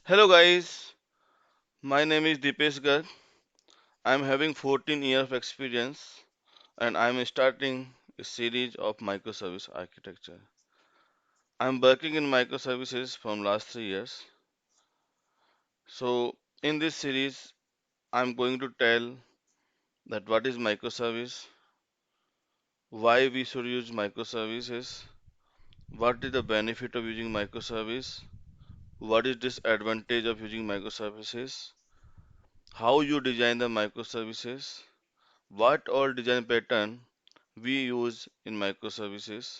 Hello guys, my name is Deepesh Garg. I'm having 14 years of experience and I'm starting a series of microservice architecture. I'm working in microservices from last 3 years. So in this series, I'm going to tell that what is microservice, why we should use microservices, what is the benefit of using microservice, what is disadvantage of using microservices, how you design the microservices, what all design pattern we use in microservices,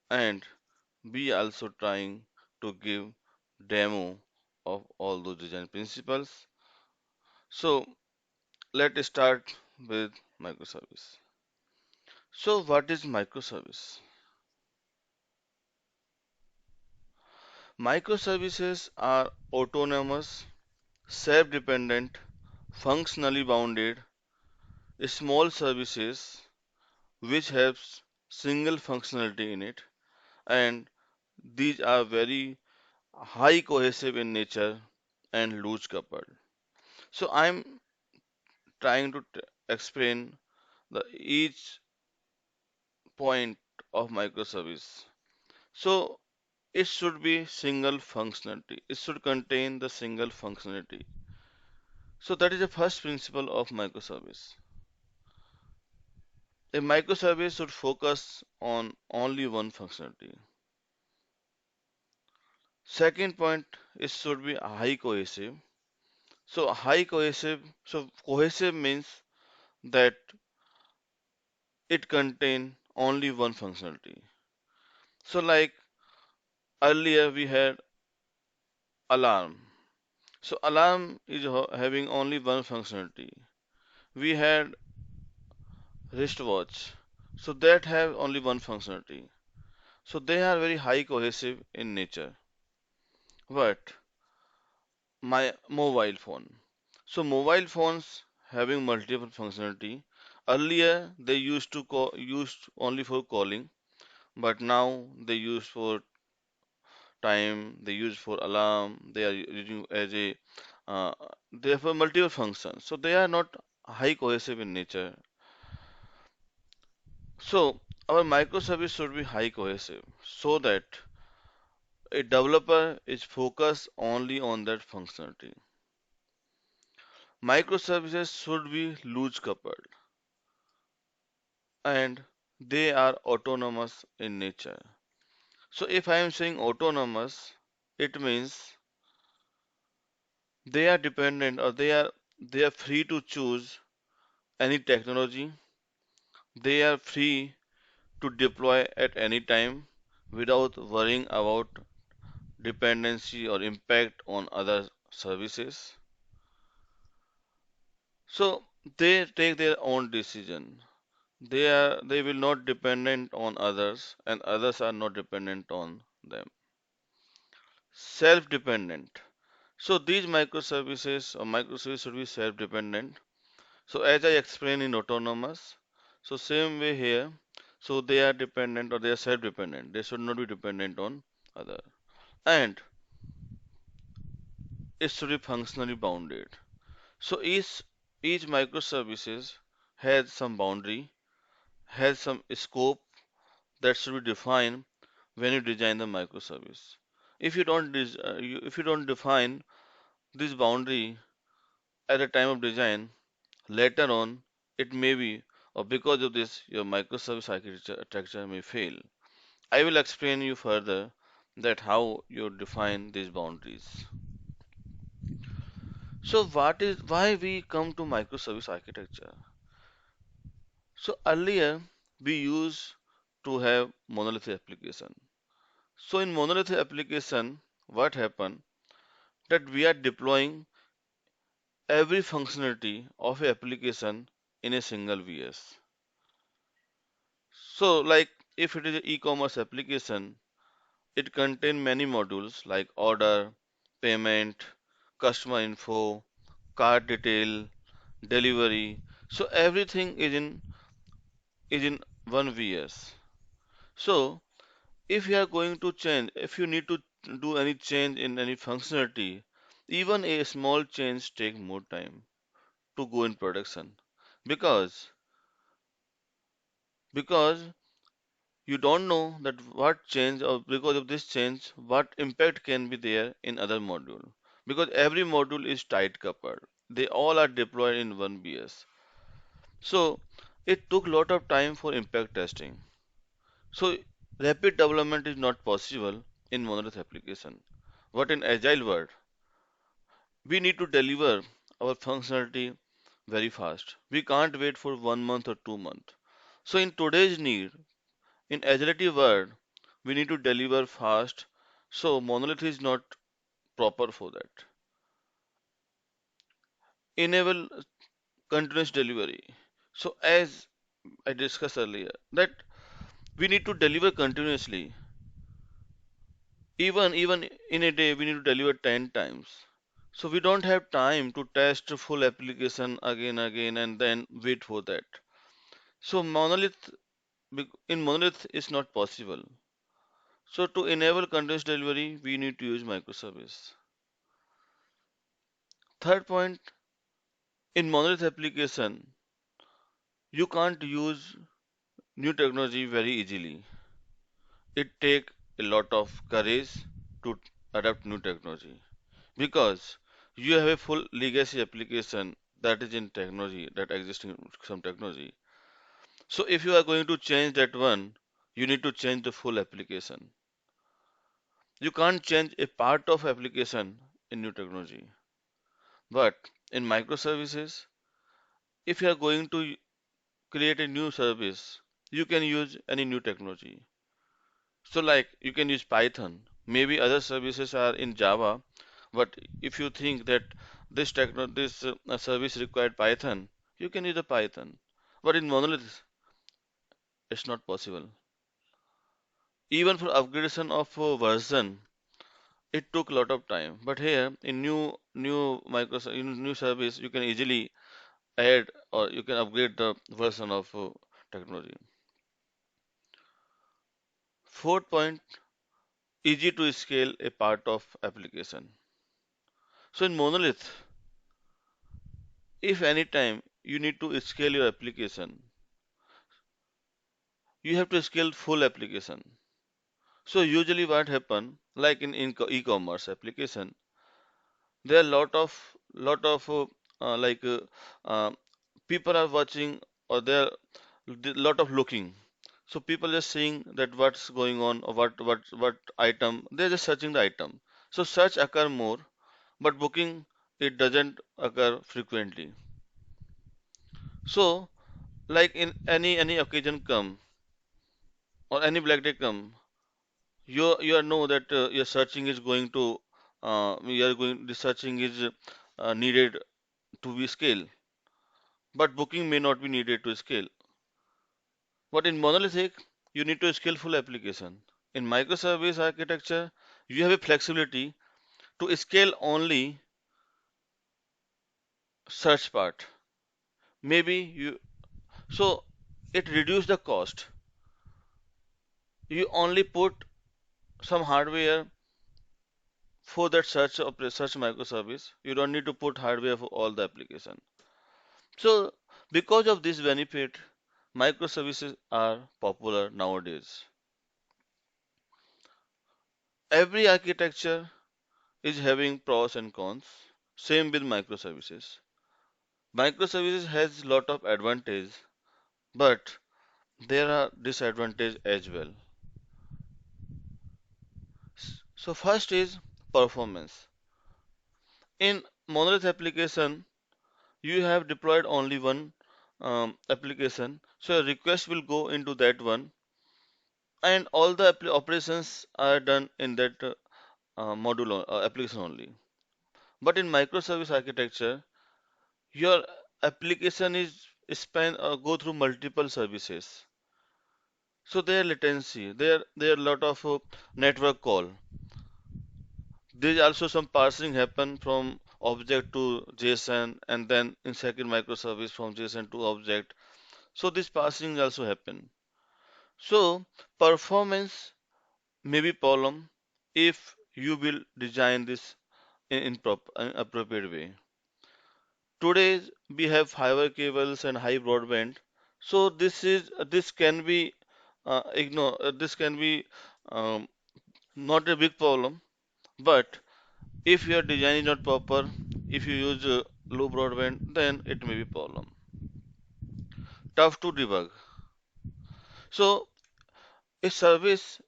and we also trying to give demo of all those design principles. So let's start with microservice. So what is microservice? Microservices are autonomous, self-dependent, functionally bounded, small services which have single functionality in it, and these are very high cohesive in nature and loose coupled. So I'm trying to explain the each point of microservice. So it should be single functionality. It should contain the single functionality. So that is the first principle of microservice. A microservice should focus on only one functionality. Second point, it should be high cohesive. So high cohesive, so cohesive means that it contain only one functionality. So like earlier we had alarm. So alarm is having only one functionality. We had wristwatch. So that have only one functionality. So they are very high cohesive in nature. But my mobile phone. So mobile phones having multiple functionality. Earlier they used to used only for calling, but now they use for time, they use for alarm, they are using as a uh, they have a multiple functions, so they are not high cohesive in nature. So our microservice should be high cohesive so that a developer is focused only on that functionality. Microservices should be loose coupled and they are autonomous in nature. So if I am saying autonomous, it means they are dependent or they are free to choose any technology. They are free to deploy at any time without worrying about dependency or impact on other services. So they take their own decision. They will not dependent on others and others are not dependent on them. Self-dependent. So these microservices should be self-dependent. So as I explained in autonomous, so same way here, so they are dependent or they are self-dependent. They should not be dependent on other. And it should be functionally bounded. So each microservices has some boundary, has some scope that should be defined when you design the microservice. If you don't define this boundary at the time of design, later on it may be or because of this your microservice architecture may fail. I will explain you further that how you define these boundaries. So what is why we come to microservice architecture? So earlier we used to have monolithic application. So in monolithic application, what happened that we are deploying every functionality of a application in a single VS. So like if it is an e-commerce application, it contains many modules like order, payment, customer info, card detail, delivery. So everything is in one VS. So if you are going to change, if you need to do any change in any functionality, Even a small change take more time to go in production because because you don't know that what change or because of this change what impact can be there in other module because every module is tight coupled, they all are deployed in one BS. So it took lot of time for impact testing. So rapid development is not possible in monolith application. But in agile world, we need to deliver our functionality very fast. We can't wait for 1 month or 2 months. So in today's need, in agility world, we need to deliver fast. So monolith is not proper for that. Enable continuous delivery. So as I discussed earlier, that we need to deliver continuously. Even in a day, we need to deliver 10 times. So we don't have time to test full application again and then wait for that. So in monolith is not possible. So to enable continuous delivery, we need to use microservice. Third point, in monolith application, you can't use new technology very easily. It takes a lot of courage to adapt new technology because you have a full legacy application that is in technology that exists in some technology. So if you are going to change that one, you need to change the full application. You can't change a part of application in new technology. But in microservices, if you are going to create a new service, you can use any new technology. So like you can use Python. Maybe other services are in Java, but if you think that this service required Python, you can use the Python. But in monolith, it's not possible. Even for upgradation of a version, it took a lot of time. But here in new Microsoft in new service, you can easily add or you can upgrade the version of technology. Fourth point, easy to scale a part of application. So in monolith, if anytime you need to scale your application, you have to scale full application. So usually what happen, like in e-commerce application, there are lot of uh, people are watching or there are lot of looking. So people are seeing that what's going on or what item they're just searching the item. So search occur more, but booking it doesn't occur frequently. So like in any occasion come or any black day come, you know that your searching is going to you are going the searching is needed to be scale, but booking may not be needed to scale. But in monolithic, you need to scale full application. In microservice architecture, you have a flexibility to scale only search part. Maybe you so it reduce the cost. You only put some hardware for that search microservice. You don't need to put hardware for all the application. So because of this benefit, microservices are popular nowadays. Every architecture is having pros and cons. Same with microservices. Microservices has lot of advantage, but there are disadvantage as well. So first is performance. In monolith application, you have deployed only one application, so a request will go into that one, and all the operations are done in that application only. But in microservice architecture, your application is span go through multiple services. So there latency, there are lot of network call. There is also some parsing happen from object to JSON and then in second microservice from JSON to object. So this parsing also happen. So performance may be problem if you will design this in appropriate way. Today we have fiber cables and high broadband, so this can be this can be um, not a big problem. But if your design is not proper, if you use low broadband, then it may be problem. Tough to debug. So a service,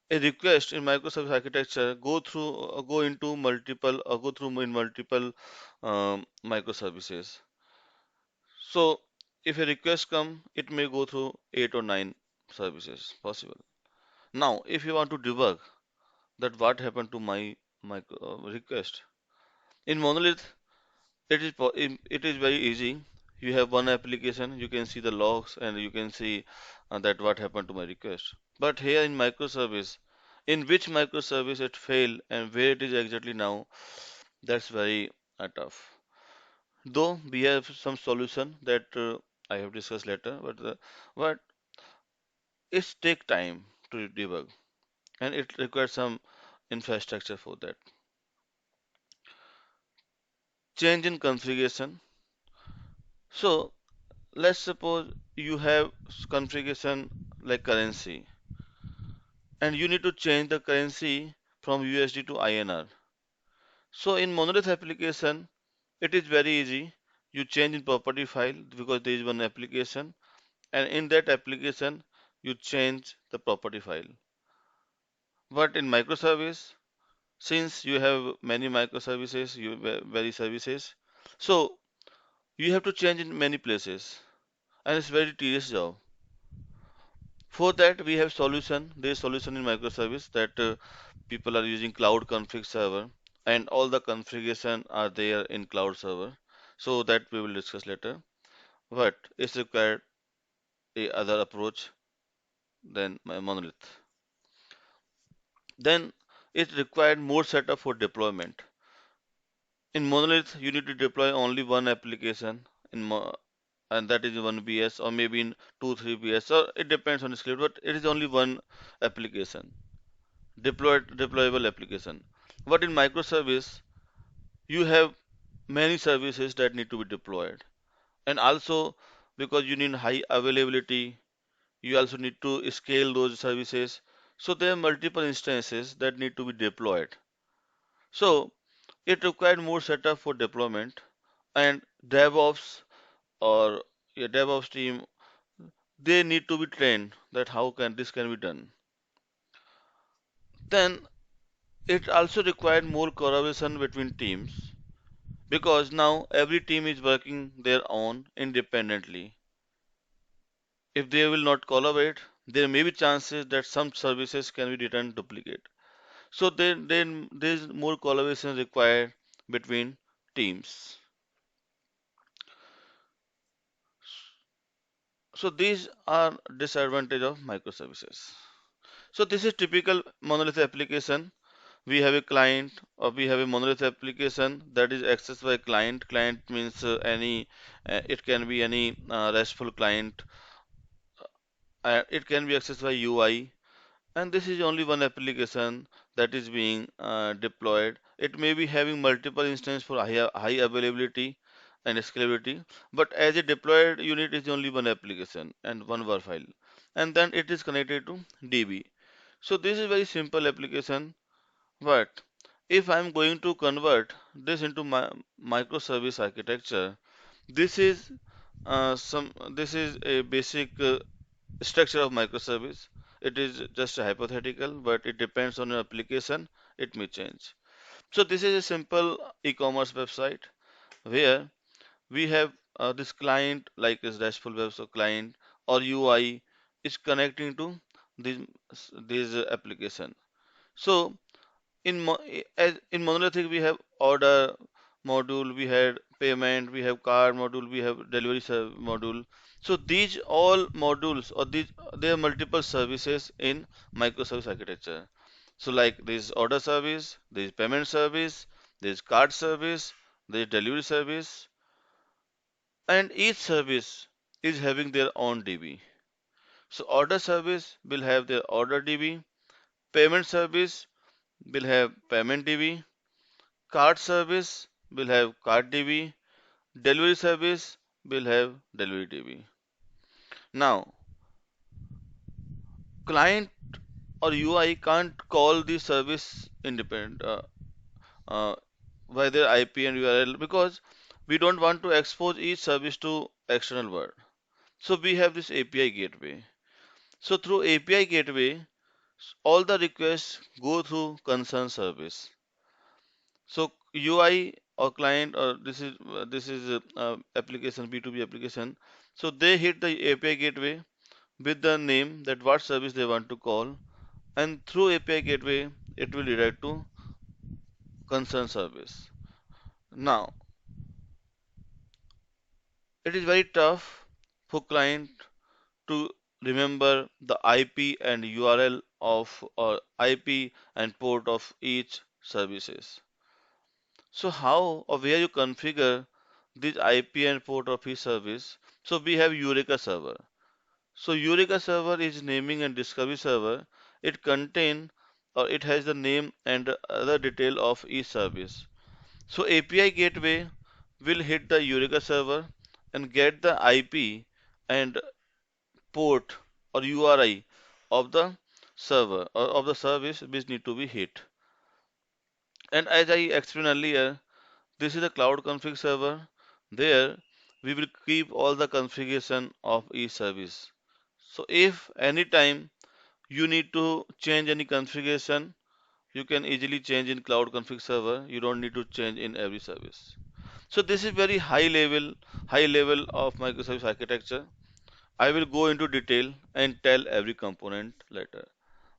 a request in microservice architecture go into multiple go through in multiple microservices. So if a request come, it may go through 8 or 9 services possible. Now, if you want to debug that what happened to my request in monolith, it is very easy. You have one application, you can see the logs and you can see that what happened to my request. But here in microservice, in which microservice it failed and where it is exactly now, that's very tough. Though we have some solution that I have discussed later, but it take time to debug and it requires some infrastructure for that. Change in configuration. So let's suppose you have configuration like currency and you need to change the currency from USD to INR. So in monolith application, it is very easy. You change in property file because there is one application, and in that application you change the property file. But in microservice, since you have many microservices, very services, so you have to change in many places, and it's very tedious job. For that, we have solution. There is solution in microservice that people are using cloud config server, and all the configuration are there in cloud server. So that we will discuss later. But it's required a other approach than monolith. Then it required more setup for deployment. In monolith, you need to deploy only one application in and that is one BS or maybe in 2 3 BS, or it depends on the script, but it is only one application, deployable application. But in microservice, you have many services that need to be deployed, and also because you need high availability, you also need to scale those services. So there are multiple instances that need to be deployed. So it required more setup for deployment, and DevOps or a DevOps team, they need to be trained that how can this can be done. Then it also required more collaboration between teams because now every team is working their own independently. If they will not collaborate, there may be chances that some services can be returned duplicate. So then there is more collaboration required between teams. So these are disadvantage of microservices. So this is typical monolith application. We have a client or we have a monolith application that is accessed by client. Client means it can be any RESTful client. It can be accessed by UI, and this is only one application that is being deployed. It may be having multiple instances for high availability and scalability, but as a deployed unit is only one application and one WAR file, and then it is connected to DB. So this is very simple application. But if I'm going to convert this into my microservice architecture, this is this is a basic structure of microservice. It is just a hypothetical, but it depends on your application. It may change. So this is a simple e-commerce website where we have this client like is RESTful web so client or UI is connecting to this this application. So in monolithic we have order module, we had payment, we have card module, we have delivery module. So these all modules or these there are multiple services in microservice architecture. So like this order service, there is payment service, there is card service, there is delivery service, and each service is having their own DB. So order service will have their order DB, payment service will have payment DB, Cart service will have cart DB. Delivery service will have delivery DB. Now, client or UI can't call the service independent uh, by their IP and URL because we don't want to expose each service to external world. So we have this API gateway. So through API gateway, all the requests go through concern service. So UI or client or this is application B2B application. So they hit the API gateway with the name that what service they want to call, and through API gateway it will redirect to concern service. Now it is very tough for client to remember the IP and URL of or IP and port of each services. So how or where you configure this IP and port of each service? So we have Eureka server. So Eureka server is naming and discovery server. It contain or it has the name and other detail of each service. So API gateway will hit the Eureka server and get the IP and port or URI of the server or of the service which need to be hit. And as I explained earlier, this is a cloud config server. There we will keep all the configuration of each service. So if anytime you need to change any configuration, you can easily change in cloud config server. You don't need to change in every service. So this is very high level of microservice architecture. I will go into detail and tell every component later.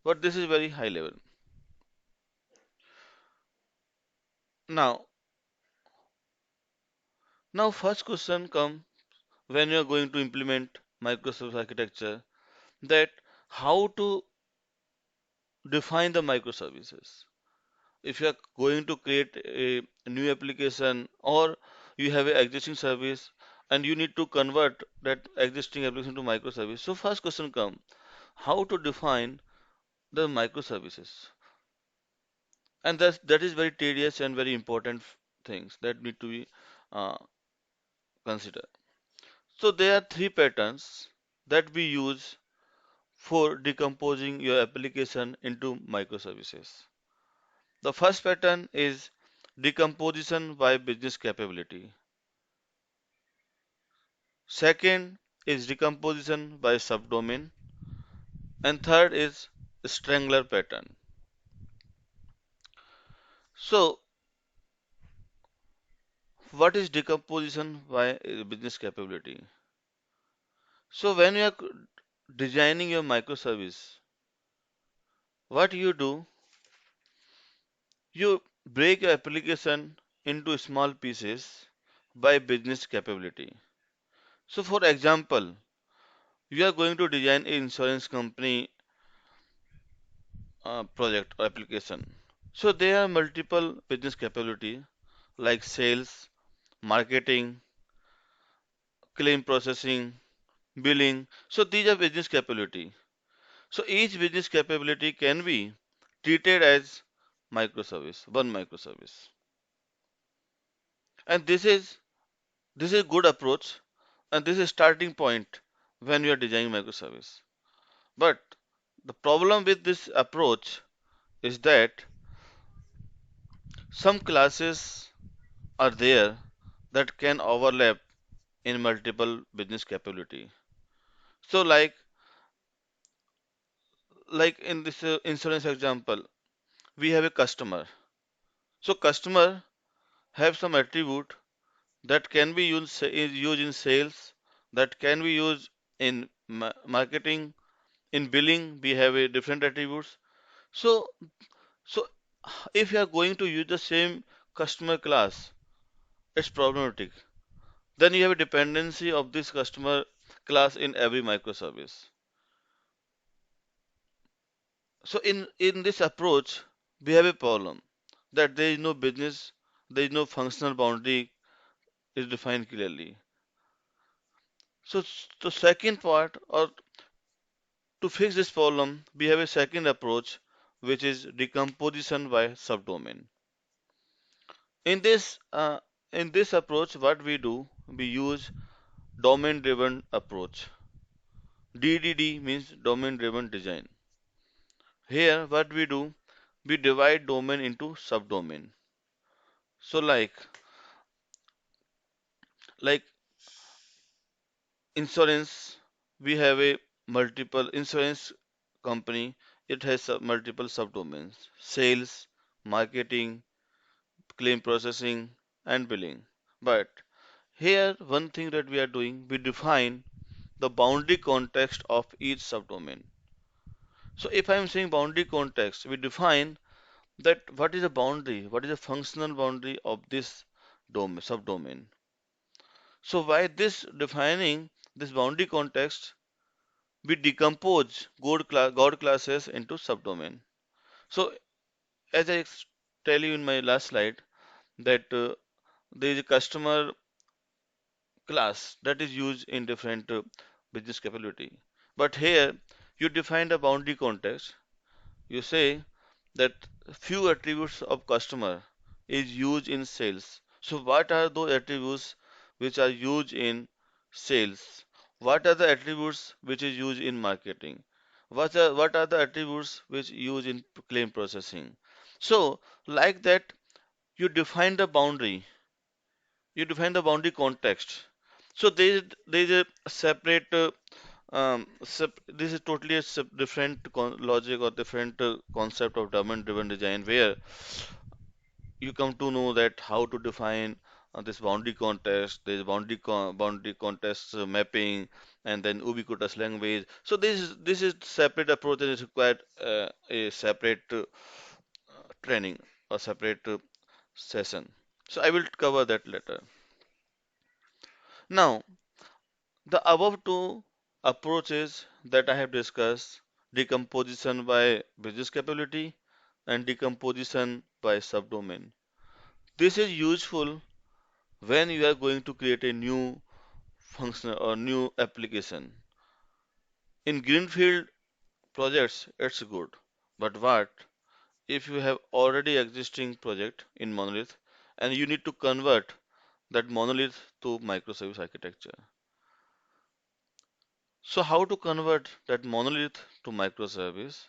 But this is very high level. Now, now first question come when you are going to implement microservice architecture, that how to define the microservices. If you are going to create a new application or you have an existing service and you need to convert that existing application to microservice. So first question come, how to define the microservices? And that is very tedious and very important things that need to be uh, considered. So there are three patterns that we use for decomposing your application into microservices. The first pattern is decomposition by business capability. Second is decomposition by subdomain. And third is strangler pattern. So, what is decomposition by business capability? So, when you are designing your microservice, what you do, you break your application into small pieces by business capability. So, for example, you are going to design an insurance company project or application. So, there are multiple business capability like sales, marketing, claim processing, billing. So, these are business capability. So, each business capability can be treated as microservice, one microservice. And this is good approach and this is starting point when you are designing microservice. But the problem with this approach is that some classes are there that can overlap in multiple business capability. So like in this insurance example, we have a customer. So customer have some attribute that can be used in sales, that can be used in marketing, in billing. We have a different attributes. So so if you are going to use the same customer class, it's problematic. Then you have a dependency of this customer class in every microservice. So in this approach, we have a problem that there is no business, there is no functional boundary is defined clearly. So the second part, or to fix this problem, we have a second approach, which is decomposition by subdomain. In this approach, what we do, we use domain-driven approach. DDD means domain-driven design. Here, what we do, we divide domain into subdomain. So, like insurance, we have a multiple insurance company. It has multiple subdomains: sales, marketing, claim processing, and billing. But here, one thing that we are doing, we define the boundary context of each subdomain. So if I am saying boundary context, we define that what is a boundary, what is a functional boundary of this subdomain. So by this defining this boundary context, we decompose God classes into subdomain. So as I tell you in my last slide that there is a customer class that is used in different business capability. But here you define the boundary context. You say that few attributes of customer is used in sales. So what are those attributes which are used in sales? What are the attributes which is used in marketing? What are the attributes which used in claim processing? So like that you define the boundary, you define the boundary context. So there is a separate this is totally a different logic or different concept of domain-driven design where you come to know that how to define this boundary context, there's boundary context mapping, and then ubiquitous language. So this is separate approach and is required a separate training or separate session. So I will cover that later. Now, the above two approaches that I have discussed, decomposition by business capability and decomposition by subdomain. This is useful when you are going to create a new function or new application. In greenfield projects, it's good. But what if you have already existing project in monolith and you need to convert that monolith to microservice architecture? So how to convert that monolith to microservice?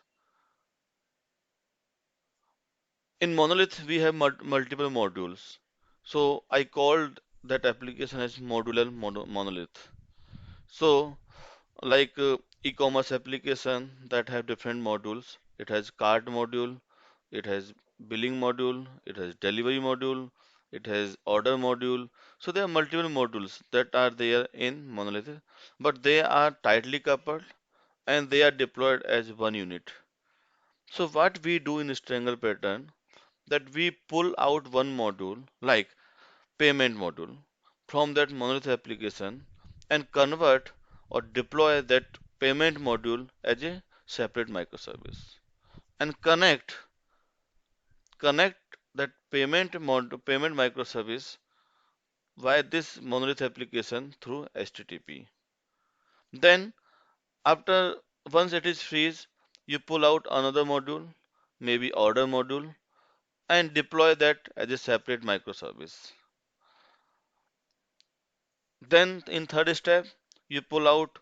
In monolith, we have multiple modules. So I called that application as modular monolith. So like e-commerce application that have different modules. It has cart module, it has billing module, it has delivery module, it has order module. So there are multiple modules that are there in monolith, but they are tightly coupled and they are deployed as one unit. So what we do in Strangle pattern that we pull out one module like payment module from that monolith application and convert or deploy that payment module as a separate microservice and connect that payment microservice via this monolith application through HTTP. Then after once it is freeze, you pull out another module, maybe order module, and deploy that as a separate microservice. Then in third step, you pull out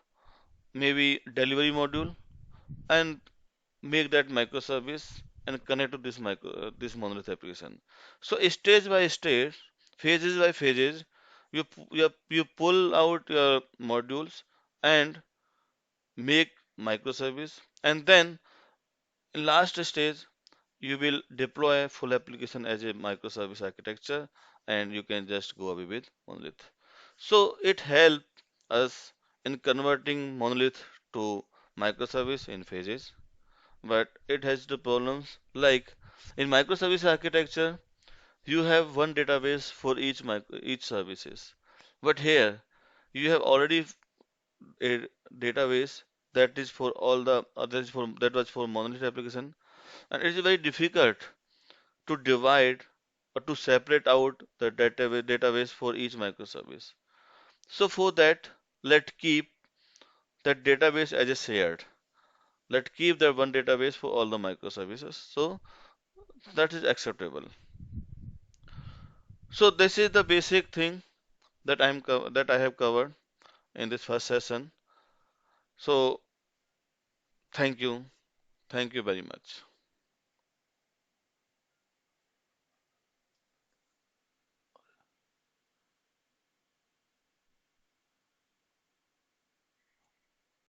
maybe delivery module and make that microservice and connect to this monolith application. So stage by stage, phases by phases, you pull out your modules and make microservice, and then in last stage you will deploy full application as a microservice architecture, and you can just go away with monolith. So it helps us in converting monolith to microservice in phases, but it has the problems like in microservice architecture you have one database for each services, but here you have already a database that is for all the others for that was for monolith application, and it is very difficult to divide or to separate out the database for each microservice. So for that, let keep that database as a shared. Let keep that one database for all the microservices. So that is acceptable. So this is the basic thing that I have covered in this first session. So thank you, thank you very much.